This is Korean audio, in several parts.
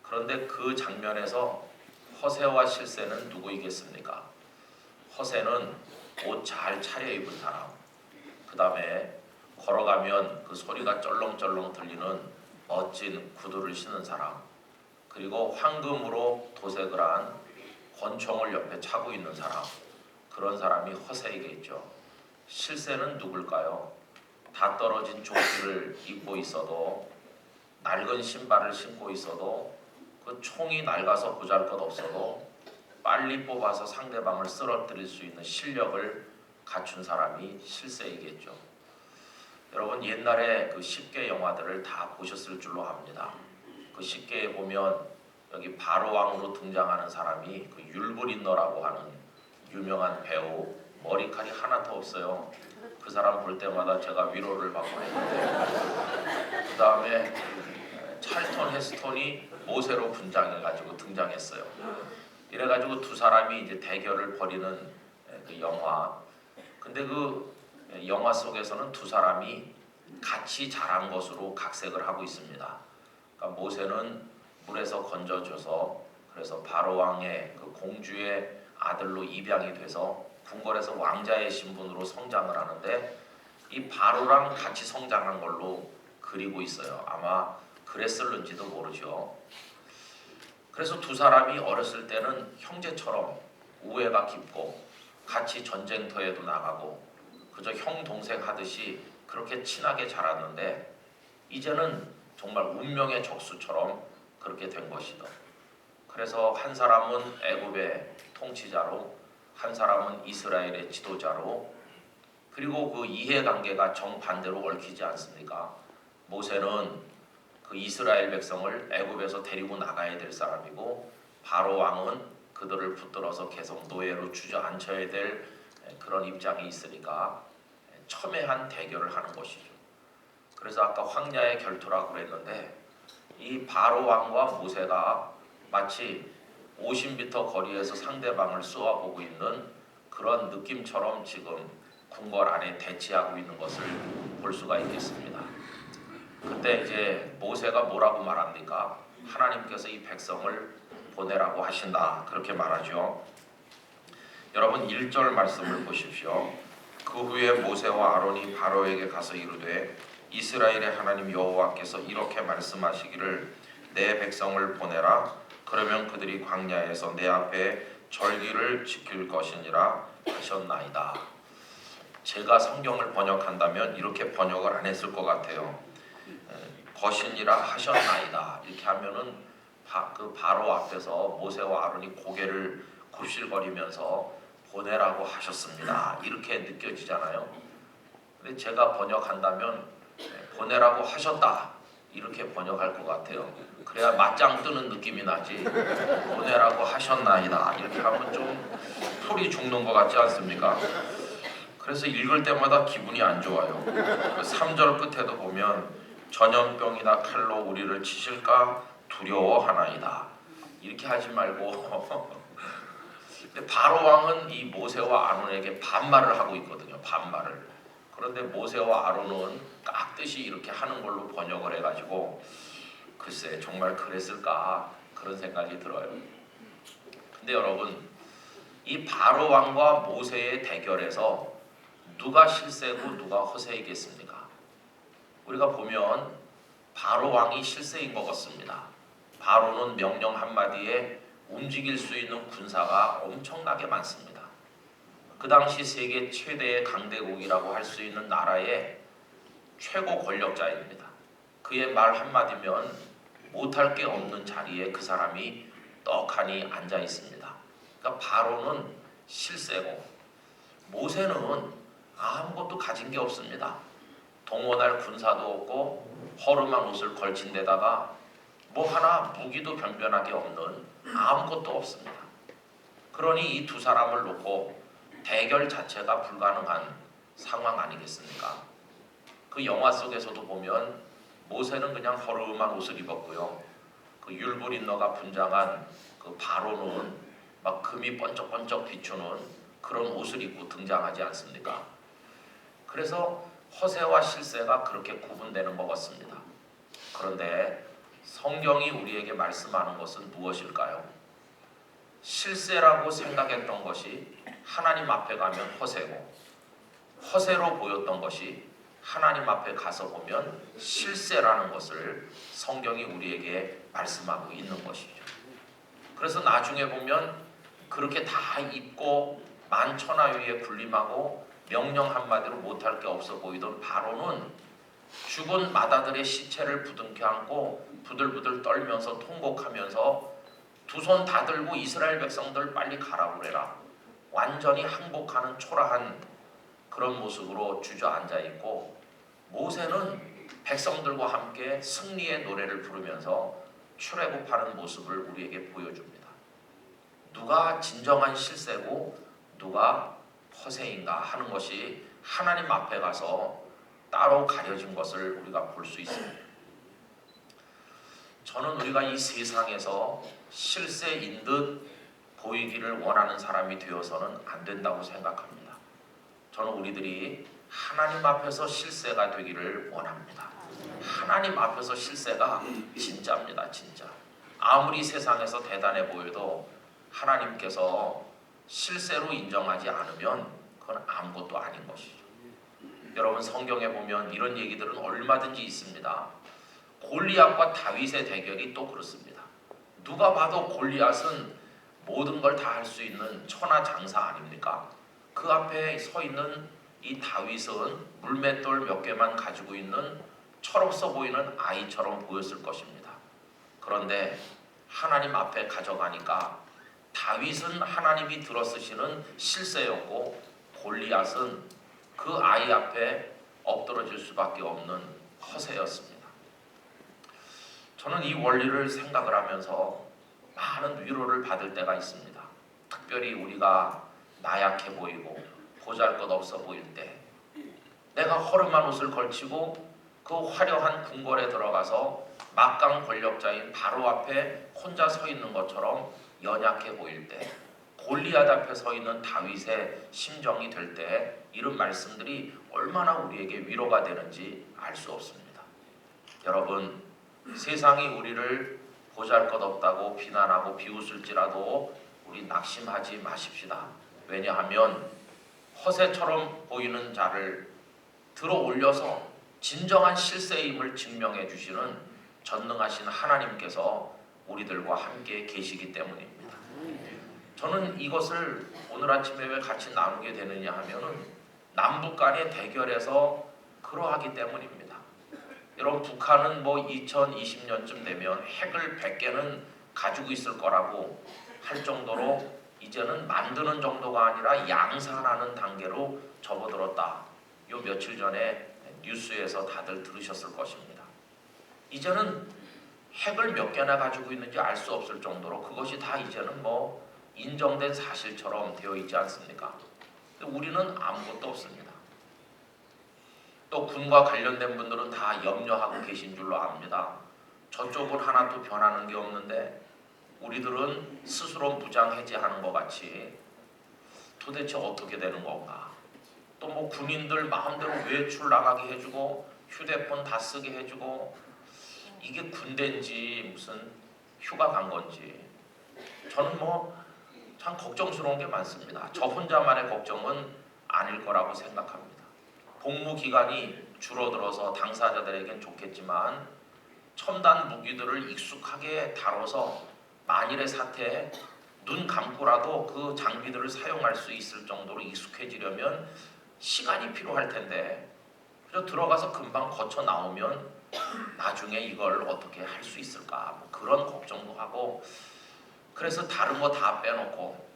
그런데 그 장면에서 허세와 실세는 누구이겠습니까? 허세는 옷 잘 차려입은 사람, 그 다음에 걸어가면 그 소리가 쩔렁쩔렁 들리는 멋진 구두를 신은 사람, 그리고 황금으로 도색을 한 권총을 옆에 차고 있는 사람, 그런 사람이 허세이겠죠. 실세는 누굴까요? 다 떨어진 조끼를 입고 있어도, 낡은 신발을 신고 있어도, 그 총이 낡아서 보잘것없어도 빨리 뽑아서 상대방을 쓰러뜨릴 수 있는 실력을 갖춘 사람이 실세이겠죠. 여러분, 옛날에 그 10개 영화들을 다 보셨을 줄로 압니다. 그 10개에 보면 여기 바로왕으로 등장하는 사람이 그 율브린너라고 하는 유명한 배우, 머리칼이 하나도 없어요. 그 사람 볼 때마다 제가 위로를 받곤 했는데, 그 다음에 찰턴 헤스턴이 모세로 분장해가지고 등장했어요. 이래가지고 두 사람이 이제 대결을 벌이는 그 영화. 근데 그 영화 속에서는 두 사람이 같이 자란 것으로 각색을 하고 있습니다. 그러니까 모세는 물에서 건져줘서 그래서 바로 왕의 그 공주의 아들로 입양이 돼서 궁궐에서 왕자의 신분으로 성장을 하는데, 이 바로랑 같이 성장한 걸로 그리고 있어요. 아마 그랬을는지도 모르죠. 그래서 두 사람이 어렸을 때는 형제처럼 우애가 깊고 같이 전쟁터에도 나가고 그저 형 동생 하듯이 그렇게 친하게 자랐는데, 이제는 정말 운명의 적수처럼 그렇게 된 것이다. 그래서 한 사람은 애굽의 통치자로, 한 사람은 이스라엘의 지도자로, 그리고 그 이해관계가 정반대로 얽히지 않습니까? 모세는 그 이스라엘 백성을 애굽에서 데리고 나가야 될 사람이고, 바로 왕은 그들을 붙들어서 계속 노예로 주저앉혀야 될 그런 입장이 있으니까 첨예한 대결을 하는 것이죠. 그래서 아까 황야의 결투라고 그랬는데, 이 바로 왕과 모세가 마치 50m 거리에서 상대방을 쏘아보고 있는 그런 느낌처럼 지금 궁궐 안에 대치하고 있는 것을 볼 수가 있겠습니다. 그때 이제 모세가 뭐라고 말합니까? 하나님께서 이 백성을 보내라고 하신다, 그렇게 말하죠. 여러분 1절 말씀을 보십시오. 그 후에 모세와 아론이 바로에게 가서 이르되, 이스라엘의 하나님 여호와께서 이렇게 말씀하시기를 내 백성을 보내라. 그러면 그들이 광야에서 내 앞에 절기를 지킬 것이니라 하셨나이다. 제가 성경을 번역한다면 이렇게 번역을 안 했을 것 같아요. 것이니라 하셨나이다 이렇게 하면은 그 바로 앞에서 모세와 아론이 고개를 굽실거리면서 보내라고 하셨습니다 이렇게 느껴지잖아요. 근데 제가 번역한다면 보내라고 하셨다 이렇게 번역할 것 같아요. 그래야 맞짱 뜨는 느낌이 나지, 보내라고 하셨나이다 이렇게 하면 좀 풀이 죽는 것 같지 않습니까? 그래서 읽을 때마다 기분이 안 좋아요. 3절 끝에도 보면 전염병이나 칼로 우리를 치실까 두려워하나이다 이렇게 하지 말고 근데 바로 왕은 이 모세와 아론에게 반말을 하고 있거든요. 반말을. 그런데 모세와 아론은 깍듯이 이렇게 하는 걸로 번역을 해가지고 글쎄 정말 그랬을까 그런 생각이 들어요. 근데 여러분, 이 바로 왕과 모세의 대결에서 누가 실세고 누가 허세이겠습니까? 우리가 보면 바로 왕이 실세인 것 같습니다. 바로는 명령 한마디에 움직일 수 있는 군사가 엄청나게 많습니다. 그 당시 세계 최대의 강대국이라고 할 수 있는 나라의 최고 권력자입니다. 그의 말 한마디면 못할 게 없는 자리에 그 사람이 떡하니 앉아 있습니다. 그러니까 바로는 실세고, 모세는 아무것도 가진 게 없습니다. 동원할 군사도 없고 허름한 옷을 걸친 데다가 뭐 하나 무기도 변변하게 없는 아무것도 없습니다. 그러니 이 두 사람을 놓고 대결 자체가 불가능한 상황 아니겠습니까? 그 영화 속에서도 보면 모세는 그냥 허름한 옷을 입었고요. 그 율브린너가 분장한 그 바로는 막 금이 번쩍번쩍 비추는 그런 옷을 입고 등장하지 않습니까? 그래서 허세와 실세가 그렇게 구분되는 것 같습니다. 그런데 성경이 우리에게 말씀하는 것은 무엇일까요? 실세라고 생각했던 것이 하나님 앞에 가면 허세고, 허세로 보였던 것이 하나님 앞에 가서 보면 실세라는 것을 성경이 우리에게 말씀하고 있는 것이죠. 그래서 나중에 보면 그렇게 다 잊고 만천하위에 군림하고 명령 한마디로 못할 게 없어 보이던 바로는 죽은 마다들의 시체를 부둥켜 안고 부들부들 떨면서 통곡하면서 두 손 다 들고 이스라엘 백성들 빨리 가라고 그래라, 완전히 항복하는 초라한 그런 모습으로 주저앉아 있고, 모세는 백성들과 함께 승리의 노래를 부르면서 출애굽하는 모습을 우리에게 보여줍니다. 누가 진정한 실세고 누가 허세인가 하는 것이 하나님 앞에 가서 따로 가려진 것을 우리가 볼 수 있습니다. 저는 우리가 이 세상에서 실세인 듯 보이기를 원하는 사람이 되어서는 안 된다고 생각합니다. 저는 우리들이 하나님 앞에서 실세가 되기를 원합니다. 하나님 앞에서 실세가 진짜입니다. 진짜. 아무리 세상에서 대단해 보여도 하나님께서 실세로 인정하지 않으면 그건 아무것도 아닌 것이죠. 여러분, 성경에 보면 이런 얘기들은 얼마든지 있습니다. 골리앗과 다윗의 대결이 또 그렇습니다. 누가 봐도 골리앗은 모든 걸 다 할 수 있는 천하장사 아닙니까? 그 앞에 서 있는 이 다윗은 물맷돌 몇 개만 가지고 있는 철없어 보이는 아이처럼 보였을 것입니다. 그런데 하나님 앞에 가져가니까 다윗은 하나님이 들어쓰시는 실세였고, 골리앗은 그 아이 앞에 엎드러질 수밖에 없는 허세였습니다. 저는 이 원리를 생각을 하면서 많은 위로를 받을 때가 있습니다. 특별히 우리가 나약해 보이고 보잘것없어 보일 때, 내가 허름한 옷을 걸치고 그 화려한 궁궐에 들어가서 막강 권력자인 바로 앞에 혼자 서 있는 것처럼 연약해 보일 때, 골리앗 앞에 서 있는 다윗의 심정이 될 때 이런 말씀들이 얼마나 우리에게 위로가 되는지 알 수 없습니다. 여러분, 세상이 우리를 보잘것없다고 비난하고 비웃을지라도 우리 낙심하지 마십시다. 왜냐하면 허세처럼 보이는 자를 들어 올려서 진정한 실세임을 증명해 주시는 전능하신 하나님께서 우리들과 함께 계시기 때문입니다. 저는 이것을 오늘 아침에 왜 같이 나누게 되느냐 하면은 남북 간의 대결에서 그러하기 때문입니다. 여러분, 북한은 뭐 2020년쯤 되면 핵을 100개는 가지고 있을 거라고 할 정도로 이제는 만드는 정도가 아니라 양산하는 단계로 접어들었다. 요 며칠 전에 뉴스에서 다들 들으셨을 것입니다. 이제는 핵을 몇 개나 가지고 있는지 알 수 없을 정도로 그것이 다 이제는 뭐 인정된 사실처럼 되어 있지 않습니까? 우리는 아무것도 없습니다. 또 군과 관련된 분들은 다 염려하고 계신 줄로 압니다. 저쪽은 하나도 변하는 게 없는데 우리들은 스스로 무장 해제하는 것 같이 도대체 어떻게 되는 건가? 또 뭐 군인들 마음대로 외출 나가게 해주고 휴대폰 다 쓰게 해주고, 이게 군대인지 무슨 휴가 간 건지 저는 뭐 참 걱정스러운 게 많습니다. 저 혼자만의 걱정은 아닐 거라고 생각합니다. 복무 기간이 줄어들어서 당사자들에겐 좋겠지만 첨단 무기들을 익숙하게 다뤄서 만일의 사태에 눈 감고라도 그 장비들을 사용할 수 있을 정도로 익숙해지려면 시간이 필요할 텐데, 그래서 들어가서 금방 거쳐 나오면 나중에 이걸 어떻게 할 수 있을까, 뭐 그런 걱정도 하고, 그래서 다른 거 다 빼놓고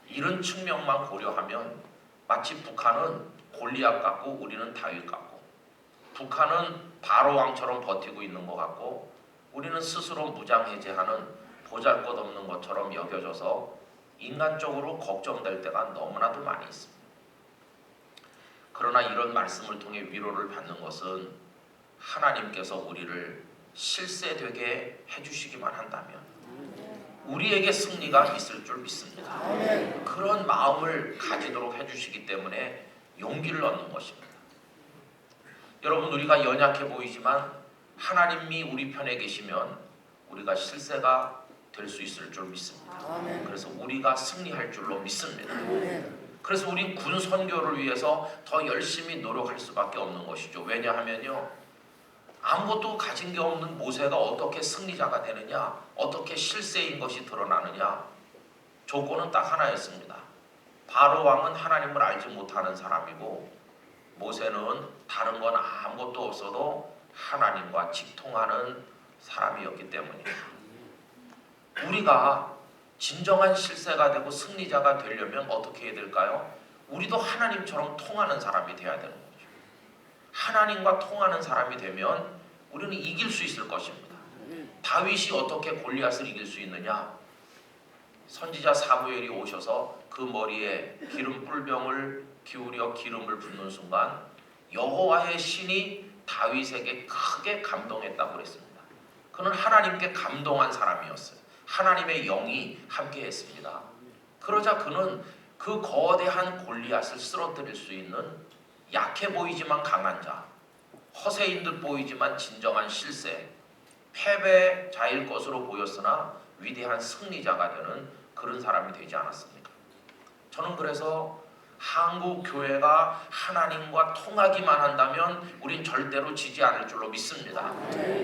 이런 측면만 고려하면 마치 북한은 골리앗 같고 우리는 다윗 같고, 북한은 바로 왕처럼 버티고 있는 것 같고 우리는 스스로 무장해제하는 보잘것없는 것처럼 여겨져서 인간적으로 걱정될 때가 너무나도 많이 있습니다. 그러나 이런 말씀을 통해 위로를 받는 것은 하나님께서 우리를 실세되게 해주시기만 한다면 우리에게 승리가 있을 줄 믿습니다. 그런 마음을 가지도록 해주시기 때문에 용기를 얻는 것입니다. 여러분, 우리가 연약해 보이지만 하나님이 우리 편에 계시면 우리가 실세가 될 수 있을 줄 믿습니다. 그래서 우리가 승리할 줄로 믿습니다. 그래서 우리 군 선교를 위해서 더 열심히 노력할 수밖에 없는 것이죠. 왜냐하면요, 아무것도 가진 게 없는 모세가 어떻게 승리자가 되느냐, 어떻게 실세인 것이 드러나느냐, 조건은 딱 하나였습니다. 바로 왕은 하나님을 알지 못하는 사람이고, 모세는 다른 건 아무것도 없어도 하나님과 직통하는 사람이었기 때문입니다. 우리가 진정한 실세가 되고 승리자가 되려면 어떻게 해야 될까요? 우리도 하나님처럼 통하는 사람이 되어야 되는 거죠. 하나님과 통하는 사람이 되면 우리는 이길 수 있을 것입니다. 다윗이 어떻게 골리앗을 이길 수 있느냐? 선지자 사무엘이 오셔서 그 머리에 기름 뿔병을 기울여 기름을 붓는 순간 여호와의 신이 다윗에게 크게 감동했다고 그랬습니다. 그는 하나님께 감동한 사람이었어요. 하나님의 영이 함께했습니다. 그러자 그는 그 거대한 골리앗을 쓰러뜨릴 수 있는 약해 보이지만 강한 자, 허세인 듯 보이지만 진정한 실세, 패배자일 것으로 보였으나 위대한 승리자가 되는 그런 사람이 되지 않았습니까? 저는 그래서 한국 교회가 하나님과 통하기만 한다면 우린 절대로 지지 않을 줄로 믿습니다.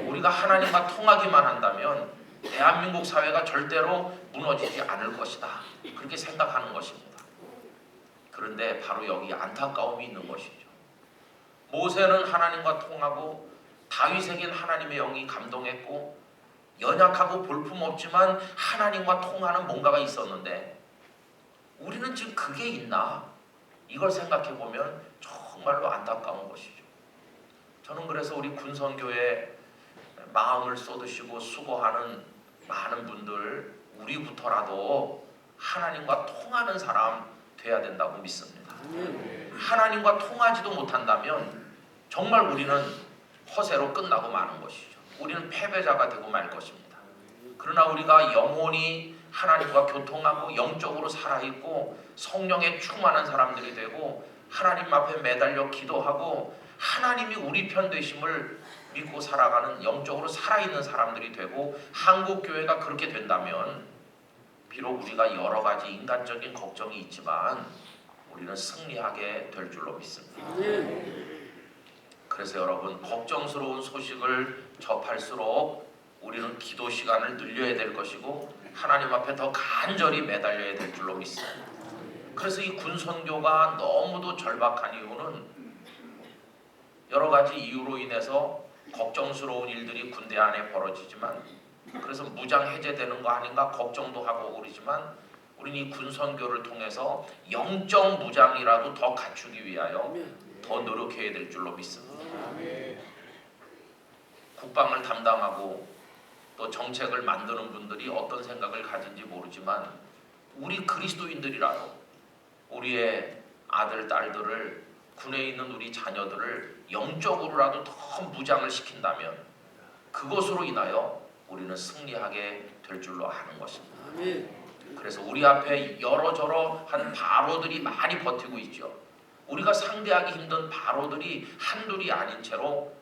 우리가 하나님과 통하기만 한다면 대한민국 사회가 절대로 무너지지 않을 것이다, 그렇게 생각하는 것입니다. 그런데 바로 여기 안타까움이 있는 것이죠. 모세는 하나님과 통하고 다윗에겐 하나님의 영이 감동했고 연약하고 볼품없지만 하나님과 통하는 뭔가가 있었는데 우리는 지금 그게 있나? 이걸 생각해 보면 정말로 안타까운 것이죠. 저는 그래서 우리 군선교회 마음을 쏟으시고 수고하는 많은 분들, 우리부터라도 하나님과 통하는 사람 돼야 된다고 믿습니다. 하나님과 통하지도 못한다면 정말 우리는 허세로 끝나고 마는 것이죠. 우리는 패배자가 되고 말 것입니다. 그러나 우리가 영원히 하나님과 교통하고 영적으로 살아있고 성령에 충만한 사람들이 되고 하나님 앞에 매달려 기도하고 하나님이 우리 편 되심을 믿고 살아가는 영적으로 살아있는 사람들이 되고 한국교회가 그렇게 된다면 비록 우리가 여러 가지 인간적인 걱정이 있지만 우리는 승리하게 될 줄로 믿습니다. 그래서 여러분, 걱정스러운 소식을 접할수록 우리는 기도 시간을 늘려야 될 것이고 하나님 앞에 더 간절히 매달려야 될 줄로 믿습니다. 그래서 이 군선교가 너무도 절박한 이유는 여러 가지 이유로 인해서 걱정스러운 일들이 군대 안에 벌어지지만 그래서 무장 해제되는 거 아닌가 걱정도 하고 그러지만 우리는 이 군선교를 통해서 영적 무장이라도 더 갖추기 위하여 더 노력해야 될 줄로 믿습니다. 국방을 담당하고 또 정책을 만드는 분들이 어떤 생각을 가진지 모르지만 우리 그리스도인들이라도 우리의 아들, 딸들을 군에 있는 우리 자녀들을 영적으로라도 더 무장을 시킨다면 그것으로 인하여 우리는 승리하게 될 줄로 아는 것입니다. 그래서 우리 앞에 여러저러한 바로들이 많이 버티고 있죠. 우리가 상대하기 힘든 바로들이 한둘이 아닌 채로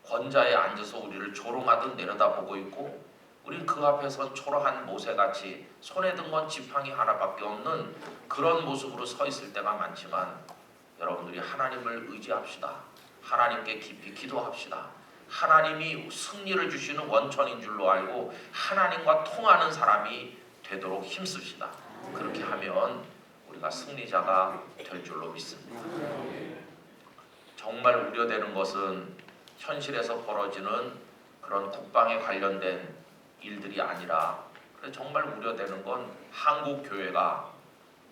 권자에 앉아서 우리를 조롱하듯 내려다보고 있고 우리는 그 앞에서 초라한 모세같이 손에 든 건 지팡이 하나밖에 없는 그런 모습으로 서 있을 때가 많지만 여러분들이 하나님을 의지합시다. 하나님께 깊이 기도합시다. 하나님이 승리를 주시는 원천인 줄로 알고 하나님과 통하는 사람이 되도록 힘씁시다. 그렇게 하면 우리가 승리자가 될 줄로 믿습니다. 정말 우려되는 것은 현실에서 벌어지는 그런 국방에 관련된 일들이 아니라 정말 우려되는 건 한국 교회가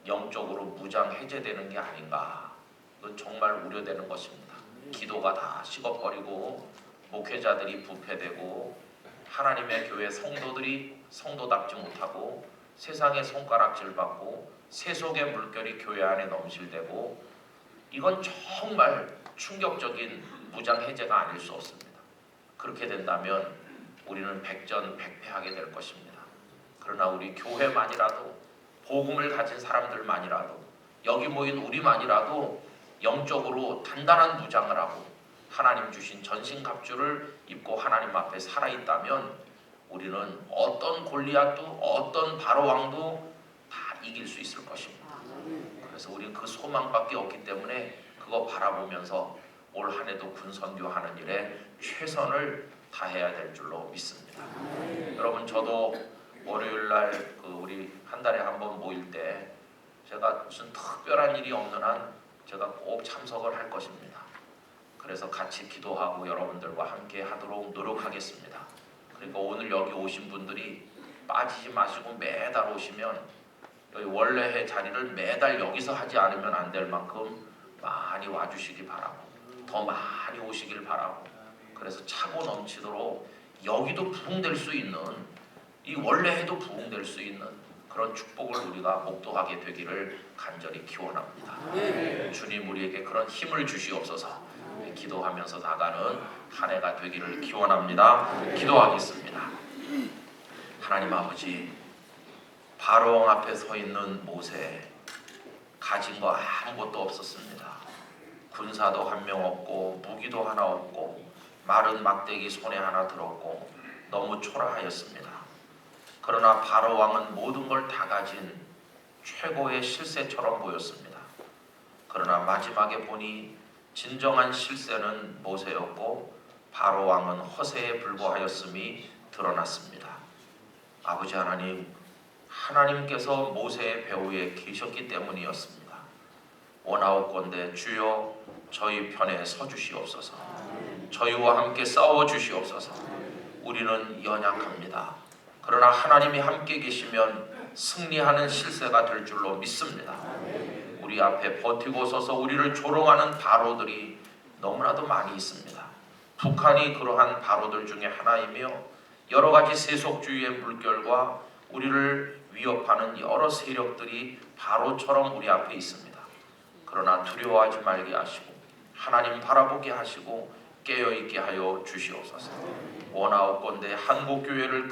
영적으로 무장 해제되는 게 아닌가. 그건 정말 우려되는 것입니다. 기도가 다 식어버리고 목회자들이 부패되고 하나님의 교회 성도들이 성도답지 못하고 세상의 손가락질 받고 세속의 물결이 교회 안에 넘실대고 이건 정말 충격적인 무장 해제가 아닐 수 없습니다. 그렇게 된다면 우리는 백전백패하게 될 것입니다. 그러나 우리 교회만이라도 복음을 가진 사람들만이라도 여기 모인 우리만이라도 영적으로 단단한 무장을 하고 하나님 주신 전신갑주를 입고 하나님 앞에 살아있다면 우리는 어떤 골리앗도 어떤 바로 왕도 다 이길 수 있을 것입니다. 그래서 우리는 그 소망밖에 없기 때문에 그거 바라보면서 올 한 해도 군선교하는 일에 최선을 다해야 될 줄로 믿습니다. 여러분, 저도 월요일날 우리 한 달에 한 번 모일 때 제가 무슨 특별한 일이 없는 한 제가 꼭 참석을 할 것입니다. 그래서 같이 기도하고 여러분들과 함께 하도록 노력하겠습니다. 그러니까 오늘 여기 오신 분들이 빠지지 마시고 매달 오시면 여기 원래의 자리를 매달 여기서 하지 않으면 안 될 만큼 많이 와주시기 바라고 더 많이 오시길 바라고, 그래서 차고 넘치도록 여기도 부흥될 수 있는, 이 원래에도 부흥될 수 있는 그런 축복을 우리가 목도하게 되기를 간절히 기원합니다. 주님 우리에게 그런 힘을 주시옵소서. 기도하면서 나가는 한 해가 되기를 기원합니다. 기도하겠습니다. 하나님 아버지, 바로왕 앞에 서 있는 모세, 가진 거 아무것도 없었습니다. 군사도 한 명 없고 무기도 하나 없고 마른 막대기 손에 하나 들었고 너무 초라하였습니다. 그러나 바로왕은 모든 걸 다 가진 최고의 실세처럼 보였습니다. 그러나 마지막에 보니 진정한 실세는 모세였고 바로왕은 허세에 불과하였음이 드러났습니다. 아버지 하나님, 하나님께서 모세의 배후에 계셨기 때문이었습니다. 원하옵건대 주여 저희 편에 서주시옵소서. 저희와 함께 싸워주시옵소서. 우리는 연약합니다. 그러나 하나님이 함께 계시면 승리하는 실세가 될 줄로 믿습니다. 우리 앞에 버티고 서서 우리를 조롱하는 바로들이 너무나도 많이 있습니다. 북한이 그러한 바로들 중에 하나이며 여러 가지 세속주의의 물결과 우리를 위협하는 여러 세력들이 바로처럼 우리 앞에 있습니다. 그러나 두려워하지 말게 하시고 하나님 바라보게 하시고 깨어있게 하여 주시옵소서. 원하옵건대 한국교회를